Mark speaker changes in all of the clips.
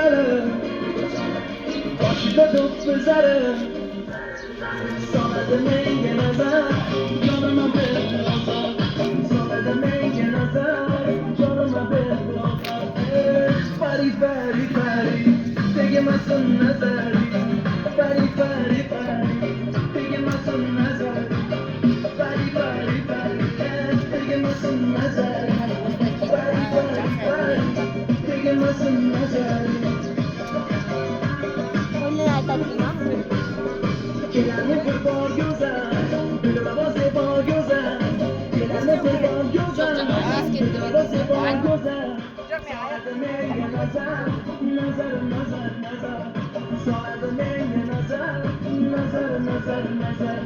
Speaker 1: بزنه باشیده توپ بزنه سالده میگه نظر جانم بزن سالده میگه نظر جانم بزن فری فری فری دیگه مسون نظری فری فری فری دیگه مسون نظری فری فری فری دیگه مسون نظری فری فری فری دیگه مسون نظری Gelen bir bal güzel, bir babası bal güzel. Gelen bir bal güzel, bir babası bal güzel. Saade meyye nazar, nazar nazar nazar. Saade meyye nazar, nazar nazar nazar.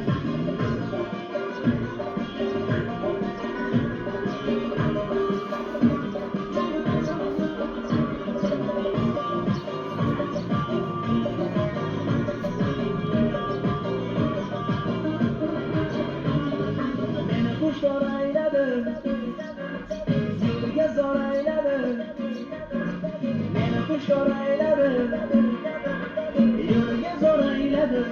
Speaker 1: Kuşlar ayladı, zilge zor ayladı. Beni kuşlar ayladı, yürge zor ayladı.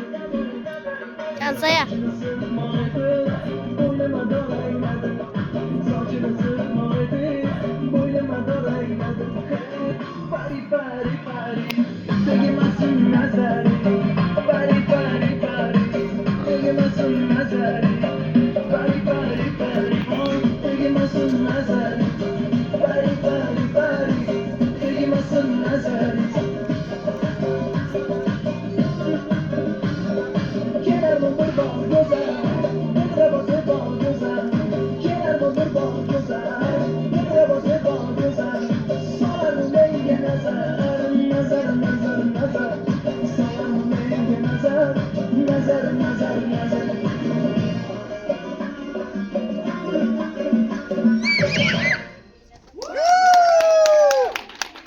Speaker 2: Kansaya.
Speaker 1: Saçını sıkmaydı, boynuma dor ayladı. Saçını sıkmaydı, boynuma dor ayladı. Pari pari pari, değmesin nazari. Pari pari pari, değmesin nazari. Pari pari pari, değmesin nazari. Pari pari pari, değmesin nazari.